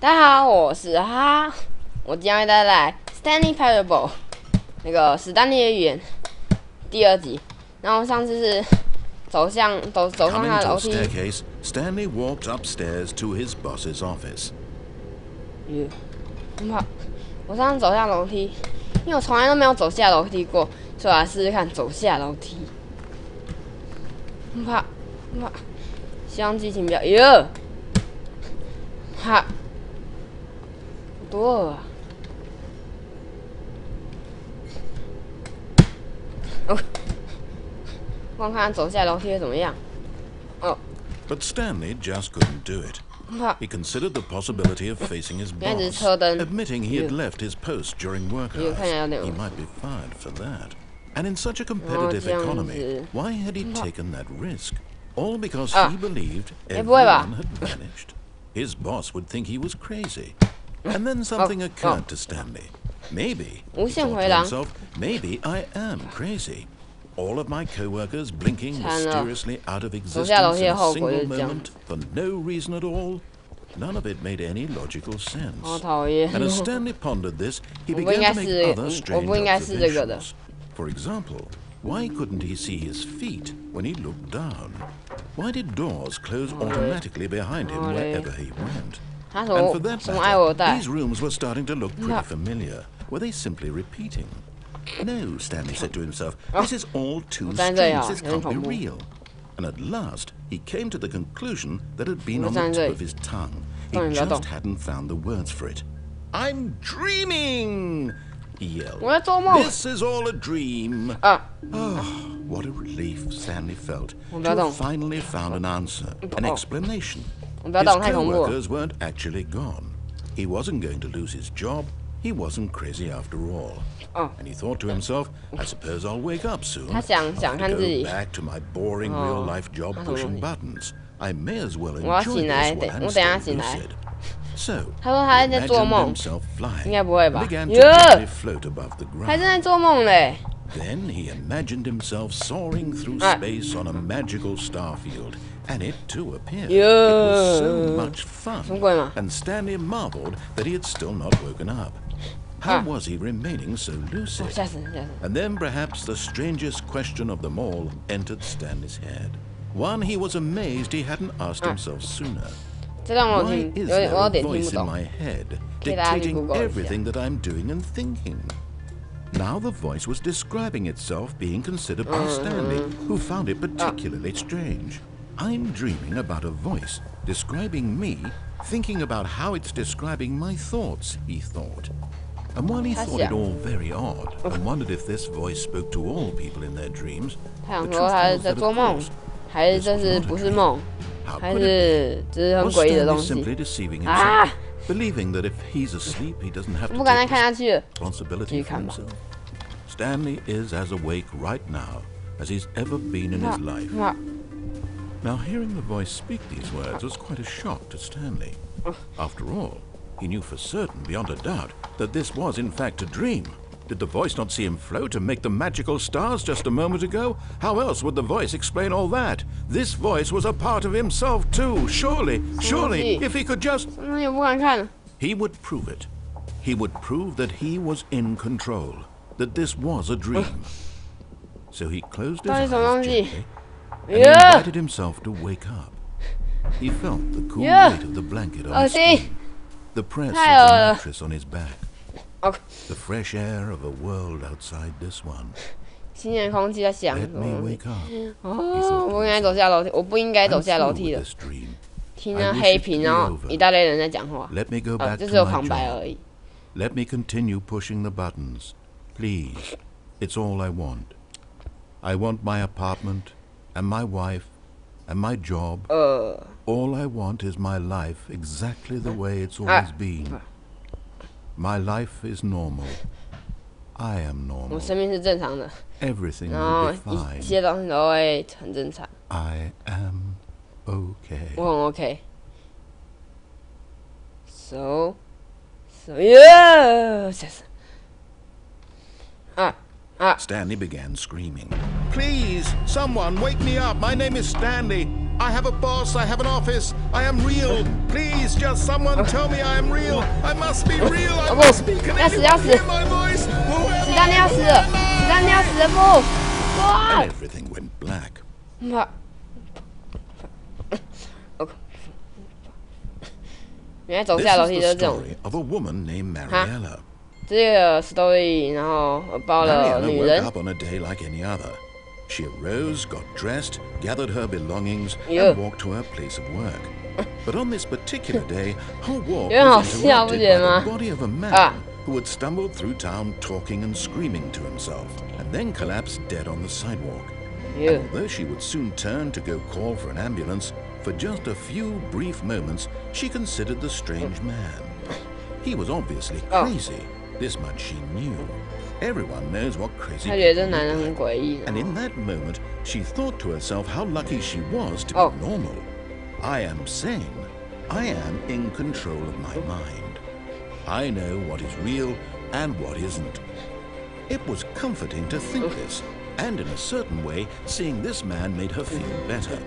大家好，我是哈，我今天为大家带来 Stanlay Parable 那个史丹利的寓言第2集。然后上次是走上他的楼梯。Stanley walked upstairs to his boss's office. 我上次走下楼梯，因为我从来都没有走下楼梯过，所以我来试试看走下楼梯。希望剧情不要哈，多饿啊！我看走下楼梯会怎么样。But Stanley just couldn't do it. He considered the possibility of facing his boss, admitting he had left his post during work hours. He might be fired for that. And in such a competitive economy, why had he taken that risk? All because he believed everyone had vanished. His boss would think he was crazy. And then something occurred to Stanley. Maybe, he thought to himself, maybe I am crazy. All of my co-workers blinking mysteriously out of existence in a single moment for no reason at all. None of it made any logical sense. And as Stanley pondered this, he began to make other strange observations. For example, why couldn't he see his feet when he looked down? Why did doors close automatically behind him wherever he went? And for that matter, these rooms were starting to look pretty familiar. Were they simply repeating? No, Stanley said to himself, this is all too strange, this can't be real. And at last, he came to the conclusion that had been on the tip of his tongue. He just hadn't found the words for it. I'm dreaming! He yelled. This is all a dream. Oh, what a relief Stanley felt to have finally found an answer, an explanation. His co-workers weren't actually gone. He wasn't going to lose his job. He wasn't crazy after all. And he thought to himself, I suppose I'll wake up soon. I'll go back to my boring real-life job pushing buttons. I may as well enjoy this while I'm still lucid. So, he imagined himself flying and began to gently float above the ground. Then he imagined himself soaring through space on a magical star field. And it too appeared. It was so much fun. And Stanley marveled that he had still not woken up. How was he remaining so lucid? And then perhaps the strangest question of them all entered Stanley's head. One he was amazed he hadn't asked himself sooner. Why is there a voice in my head dictating everything that I'm doing and thinking? Now the voice was describing itself being considered by Stanley, who found it particularly strange. I'm dreaming about a voice describing me, thinking about how it's describing my thoughts, he thought. And while he thought it all very odd, and wondered if this voice spoke to all people in their dreams, the truth was that, of course, this was not a dream. How could it be? Was Stanley simply deceiving himself, believing that if he's asleep, he doesn't have to take responsibility for himself? Stanley is as awake right now as he's ever been in his life. Now, hearing the voice speak these words was quite a shock to Stanley. After all, he knew for certain, beyond a doubt, that this was in fact a dream. Did the voice not see him float and make the magical stars just a moment ago? How else would the voice explain all that? This voice was a part of himself too. Surely, if he could just... He would prove it. He would prove that he was in control, that this was a dream. So he closed his eyes gently and invited himself to wake up. He felt the cool weight of the blanket on his skin, the press of the mattress on his back, the fresh air of a world outside this one. Let me wake up. 我不应该走下楼梯，我不应该走下楼梯的。听那黑屏，然后一大堆人在讲话，就只有旁白而已。Let me continue pushing the buttons, please. It's all I want. I want my apartment, and my wife, and my job. All I want is my life exactly the way it's always been. My life is normal. I am normal. 我生命是正常的。 Everything will be fine. 一切东西都会很正常。 I am okay. 我很 OK. So yeah. Stanley began screaming. Please, someone wake me up. My name is Stanley. I have a boss. I have an office. I am real. Please, just someone tell me I am real. I must be real. I must be. Can anyone hear my voice? 史丹利要死了！史丹利要死了不？哇 And everything went black. 原来走下楼梯就是这种。 Of a woman named Mariella. 这个 story， 然后包了女人。 Mariella woke up on a day like any other. She arose, got dressed, gathered her belongings, and walked to her place of work. But on this particular day, her walk was interrupted by the body of a man who had stumbled through town talking and screaming to himself, and then collapsed dead on the sidewalk. And although she would soon turn to go call for an ambulance, for just a few brief moments, she considered the strange man. He was obviously crazy. This much she knew. Everyone knows what crazy people like. And in that moment, she thought to herself how lucky she was to be normal. I am sane. I am in control of my mind. I know what is real and what isn't. It was comforting to think this, and in a certain way, seeing this man made her feel better.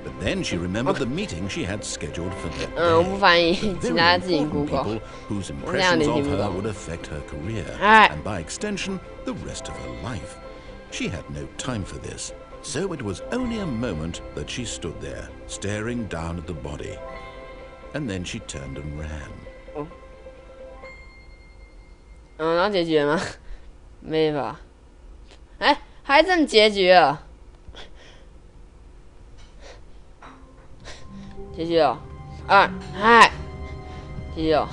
But then she remembered the meeting she had scheduled for that day. Very important people whose impressions of her would affect her career, and by extension, the rest of her life. She had no time for this, so it was only a moment that she stood there, staring down at the body. And then she turned and ran. 然后结局了吗？没吧？哎，还真结局了。 结局了，2，嗨，结局了，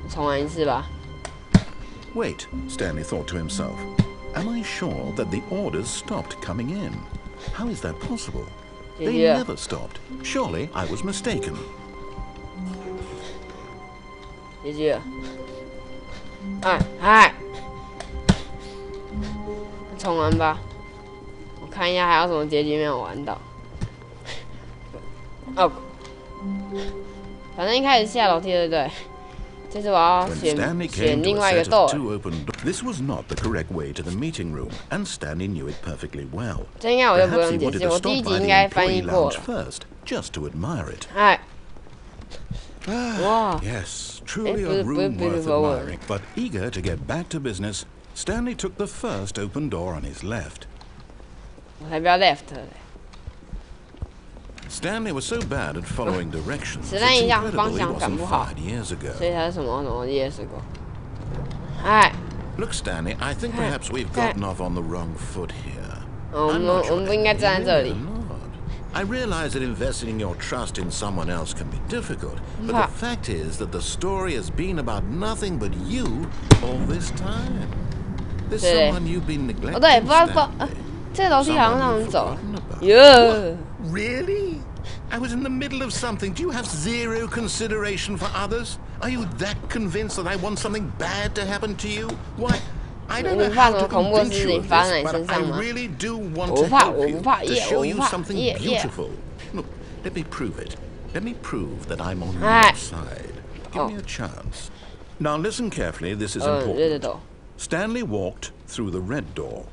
重玩一次吧。 Wait, Stanley thought to himself. Am I sure that the orders stopped coming in? How is that possible? They never stopped. Surely I was mistaken. 结局了，2，嗨，重玩吧。我看一下还有什么结局没有玩到。哦。 反正一开始下楼梯，对不对？这次我要选另外一个door。This was not the correct way to the meeting room, and Stanley knew it perfectly well. 这应该我就不用解释，我第一集应该翻译过了。 Just to admire it. 哎，哇 Yes, truly a room worth admiring. But eager to get back to business, Stanley took the first open door on his left. 我才不要 left 嘞。 Stanley was so bad at following directions. 实在印象方向感不好，所以他是什么years ago。哎。 Look, Stanley, I think perhaps we've gotten off on the wrong foot here. 我们不应该站在这里。 I realize that investing your trust in someone else can be difficult, but the fact is that the story has been about nothing but you all this time. There's someone you've been neglecting. 对，不知道，这楼梯好像让人走。哟。 Really? I was in the middle of something. Do you have zero consideration for others? Are you that convinced that I want something bad to happen to you? Why, I don't know how to convince you of this, but I really do want to help you, to show you something beautiful. Look, let me prove it. Let me prove that I'm on your side. Give me a chance. Now listen carefully, this is important. Stanley walked through the red door.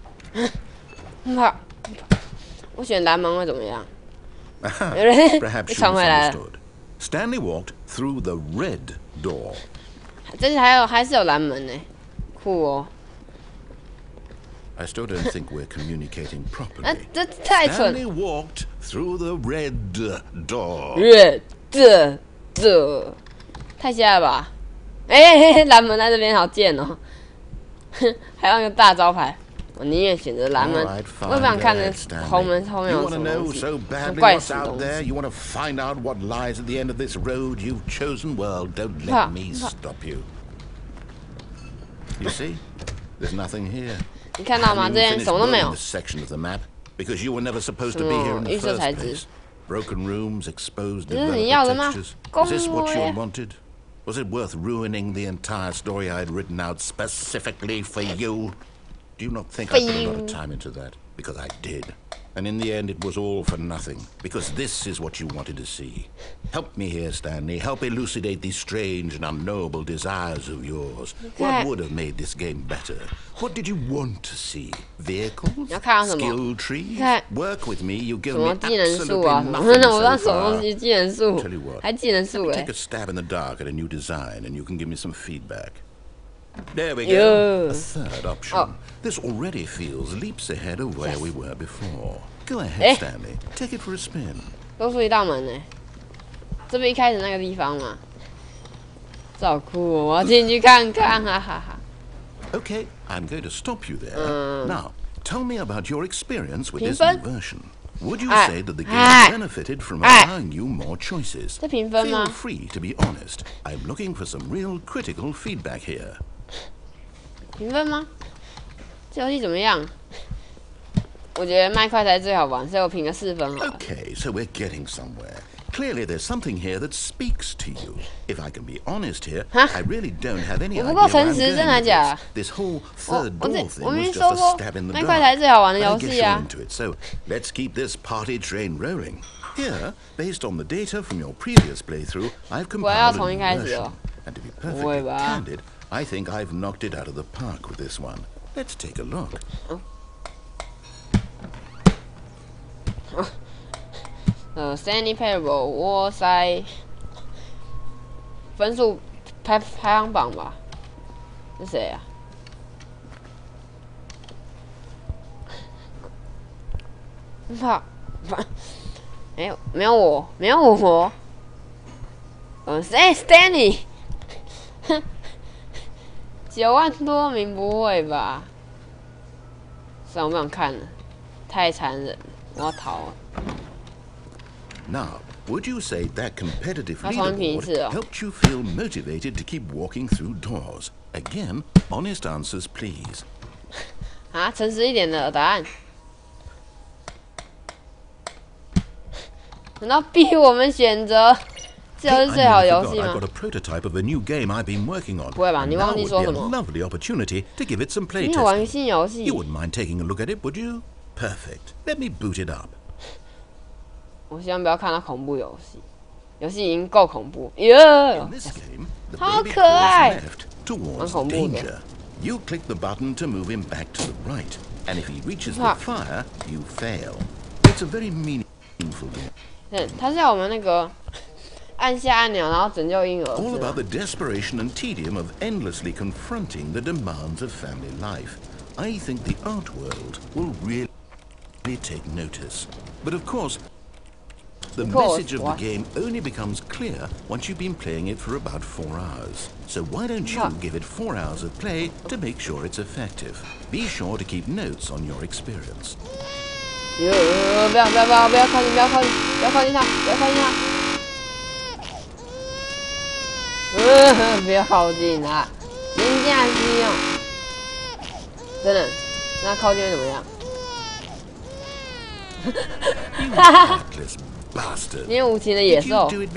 我选蓝门会怎么样？ Perhaps you misunderstood. Stanley walked through the red door. 这里还是有蓝门呢，酷哦。 I still don't think we're communicating properly. 这太蠢。 Stanley walked through the red door. Red door， 太瞎了吧？哎，蓝门在这边好贱哦，还有一个大招牌。 我宁愿选择蓝门，我不想看那红门后面有什么东西，怪死东西。You want to find out what lies at the end of this road you've chosen? Well, don't let me stop you. You see, there's nothing here. 你看到吗？这边什么都没有。 Section of the map because you were never supposed to be here in the first place. Broken rooms, exposed developer textures. Is this what you wanted? Was it worth ruining the entire story I'd written out specifically for you? Do you not think I put a lot of time into that? Because I did. And in the end, it was all for nothing, because this is what you wanted to see. Help me here, Stanley. Help elucidate these strange and unknowable desires of yours. What would have made this game better? What did you want to see? Vehicles? Skill trees? Work with me. You give me absolutely nothing so far. Tell you what, take a stab in the dark at a new design, and you can give me some feedback. There we go. A third option. This already feels leaps ahead of where we were before. Go ahead, Stanley. Take it for a spin. 多出一道门呢，这不一开始那个地方吗？这好酷哦！我要进去看看，哈哈哈。Okay, I'm going to stop you there. Now, tell me about your experience with this new version. Would you say that the game benefited from allowing you more choices? Feel free to be honest. I'm looking for some real critical feedback here. 评分吗？这游戏怎么样？我觉得麦块才最好玩，所以我评个4分好了。Okay, so we're getting somewhere. Clearly, there's something here that speaks to you. If I can be honest here, I really don't have any idea where I'm going with this. This whole third door thing was just a stab in the dark. I'll get you into it, so let's keep this party train rolling. Here, based on the data from your previous playthrough, I've compiled a new version. And to be perfectly candid, I think I've knocked it out of the park with this one. Let's take a look. Stanlay Parable 我塞分数排行榜吧？是谁啊？没有我。Stanley 9万多名不会吧？算了，我不想看了，太残忍了，我要逃了。Now, would you say that competitive leaderboard helped you feel motivated to keep walking through doors? Again, honest answers, please. 啊，诚实一点的答案。难道逼我们选择这就是最好的游戏吗？不会吧？你忘记说什么？你有玩新游戏？ You wouldn't mind taking a look at it, would you? Perfect. Let me boot it up. 我希望不要看到恐怖游戏，游戏已经够恐怖。哟，好可爱，蛮恐怖的。 You click the button to move him back to the right, and if he reaches the fire, you fail. It's a very meaningful game. 它是要我们那个按下按钮，然后拯救婴儿。 All about the desperation and tedium of endlessly confronting the demands of family life. I think the art world will really take notice. But of course, the message of the game only becomes clear once you've been playing it for about 4 hours. So why don't you give it 4 hours of play to make sure it's effective? Be sure to keep notes on your experience. 不要靠近他，不要靠近他。不要靠近他，人家是用，真的，那靠近会怎么样？你无情的野兽！你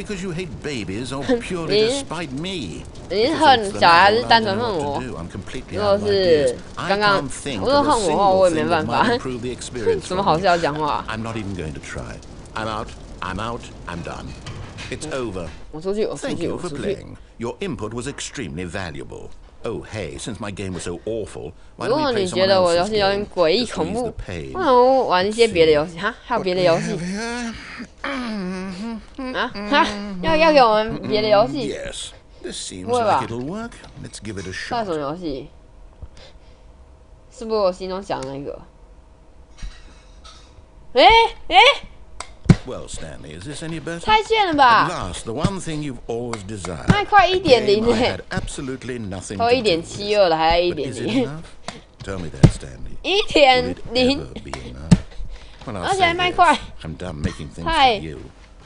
是恨小孩，还是单纯恨我？如果是刚刚，我说恨我的话，我也没办法。什么好事要讲话？ It's over. 我出去。 Thank you for playing. Your input was extremely valuable. Oh, hey, since my game was so awful, why don't we play someone else's game? 如果你觉得我游戏有点诡异恐怖，为什么玩一些别的游戏？哈，还有别的游戏？要给我们别的游戏？ Yes, this seems like it'll work. Let's give it a shot. 到底什么游戏？是不是我心中想的那个？Well, Stanley, is this any better? 太炫了吧 At last, the one thing you've always desired. 麦块1.0哎，都1.72了，还1.0。Tell me that, Stanley. 1.0，而且还麦块，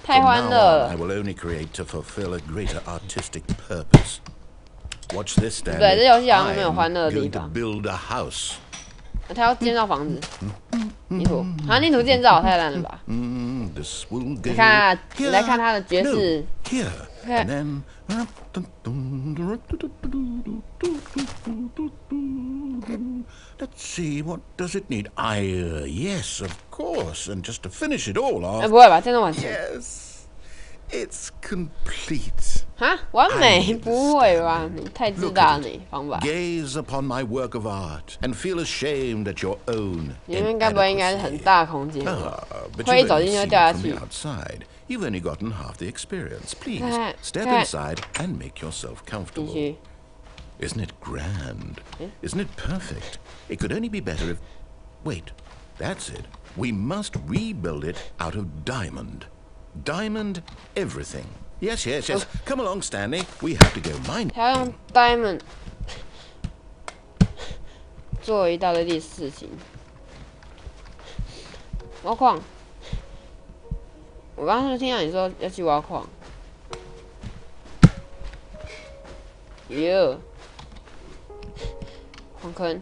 太欢乐了。 I will only create to fulfill a greater artistic purpose. Watch this, Stanley. 对，这游戏好像没有欢乐的地方。 Build a house. 他要建造房子，地图，地图建造太烂了吧？你看，你来看他的爵士， And then. Let's see, what does it need? Yes, of course. And just to finish it all off. 不会吧？这样完成 Yes, it's complete. 哈，完美？不会吧？你太自大了，你方法。Gaze upon my work of art and feel ashamed at your own. 你们该不会应该是很大空间吧？ But 会一走进去就掉下 from 去 the。outside. You've only gotten half the experience. Please step inside and make yourself 进 comfortable. 去。 Isn't it grand? Isn't it perfect? It could only be better if... Wait, that's it. We must rebuild it out of diamond. Diamond everything. Yes. Come along, Stanley. We have to go mine. 他要用 diamond 做一大堆的事情。挖矿。我刚刚是听到你说要去挖矿。哟。矿坑。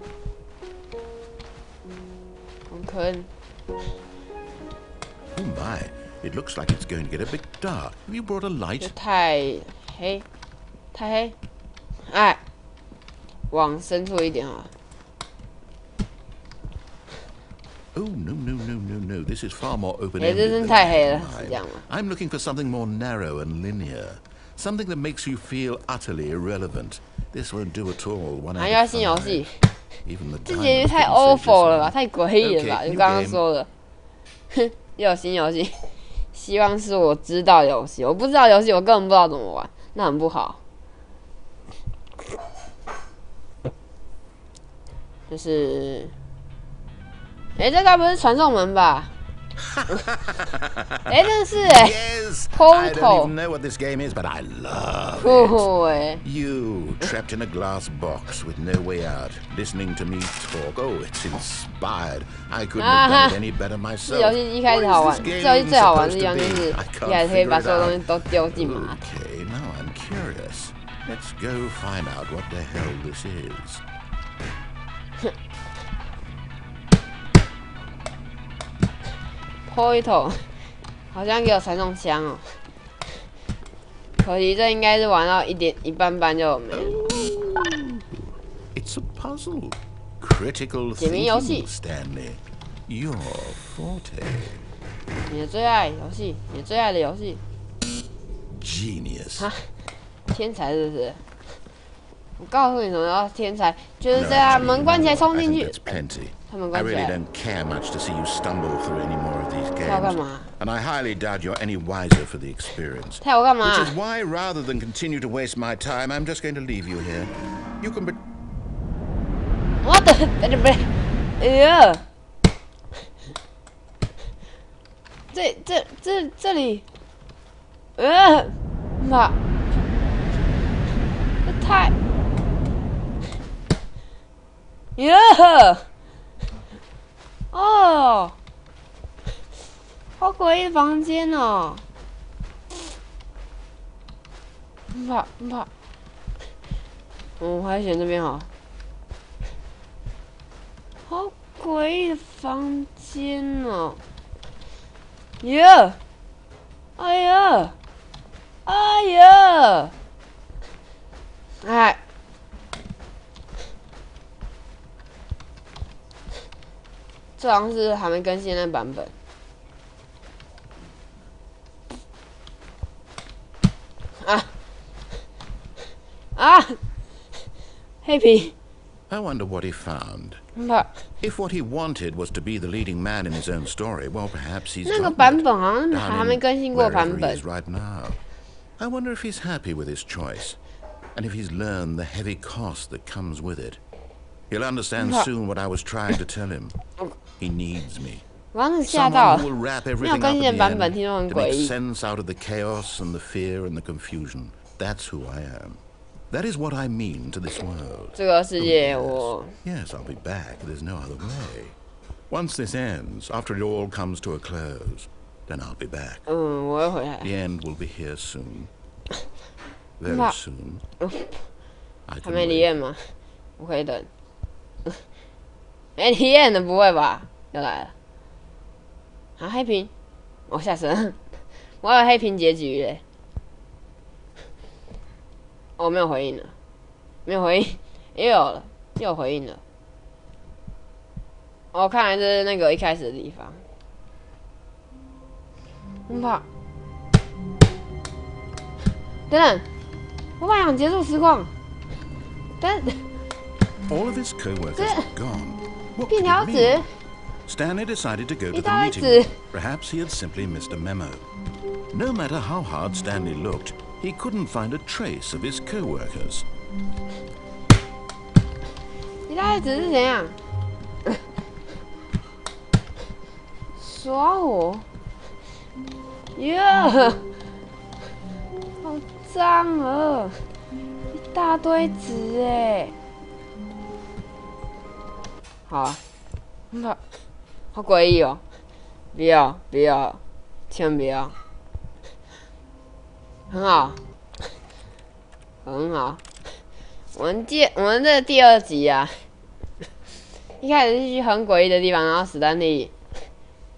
矿坑。 Oh my, it looks like it's going to get a bit dark. Have you brought a light? 太黑，太黑。哎，往深处一点啊。 Oh, no. This is far more 哎，这 open-ended 真 than 太 I 黑了， had 是 in 这样 mind. 吗？ I'm looking for something more narrow and linear. Something that makes you feel utterly irrelevant. This won't do at all. 还要新游戏， Even the 这结局 diamonds 太 couldn't save this awful 了 one. 吧，太诡异了吧？ Okay, 就刚刚说的，哼，又有新游戏，希望是我知道游戏，我不知道游戏，我根本不知道怎么玩，那很不好。就是，哎，这该不是传送门吧？哎，真的是哎 Yes, I Portal don't even know what this game is, but I love 哦 it. 哎， You, trapped in a glass box with no way out, listening to me talk. Oh, it's inspired. I couldn't have done it any better 这游 myself. 戏一开始好玩，这游戏最好玩的地方就是一开始可以把所有东西都丢进马桶。 Okay, now I'm curious. Let's go find out what the hell this is. 破一头，好像给我传送枪哦。可惜这应该是玩到一半就没了。 It's a puzzle. Critical 解谜游戏 thinking, Stanley. Your forte. 你的最爱游戏，你最爱的游戏， Genius. 哈，天才是不是？我告诉你什么叫天才，就是这样，门关起来冲 I 进 think 去 that's。plenty. 他们 I 关起 really 来， don't care much to see you stumble through any more of these 他要干 games. 嘛？ And I highly doubt you're any wiser for the experience. 他要我干嘛 Which is why, rather than continue to waste my time, I'm just going to leave you here. You can be... 我的，不对，哎呀，这里，妈，这太，呀，哦，好诡异的房间哦，怕，我还是选这边好。 好诡异的房间哦！呀，哎呀，哎呀，哎，这好像是还没更新的版本。黑皮。 I wonder what he found. 怕。 If what he wanted was to be the leading man in his own story, well, perhaps he's 那个 gotten 版 it 本好像 down 还没 in 更新过 wherever 版 he 本 is。right now. I wonder if he's happy with his choice, and if he's learned the heavy cost that comes with it. He'll understand soon what I was trying to tell him. He needs me. 我刚刚吓到 Someone 了 who，will wrap 没有 everything 更 up 新 at 的 the 版本 end 听说很 to 诡 make 异。 sense out of the chaos and the fear and the confusion. That's who I am. That is what I mean to this world. 这个世界 Yes. 我 Yes, I'll be back. There's no other way. Once this ends, after it all comes to a close, then I'll be back. 我会回来。 The end will be here soon. Very Ma- soon. I 还 can 没离 wait. 验吗？我可以等。没离验的不会吧？又来了。啊，黑屏！我吓死了，我还有黑屏结局嘞。哦，没有回应了，没有回应，又有了，又有回应了。哦，看来这是那个一开始的地方。怕。等等，我本来想结束实况，但 All of his co-workers are gone. What 便条 could it 纸 mean? Stanley decided to go to 一 the 大堆 meeting 纸 room. Perhaps he had simply missed a memo. No matter how hard Stanley looked, he couldn't find a trace of his co-workers. 一大堆纸是怎样？耍我？耶！好脏啊！一大堆纸哎。好啊，好诡异哦！不要不要，千万不要！很好，很好。我们这第2集啊，一开始是去很诡异的地方，然后史丹利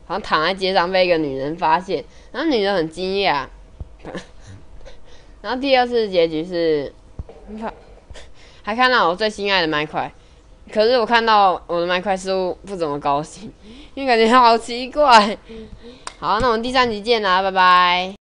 好像躺在街上被一个女人发现，然后女人很惊讶。然后第2次结局是，还看到我最心爱的麦块。可是我看到我的麦块似乎不怎么高兴，因为感觉好奇怪。好，那我们第3集见啦，拜拜。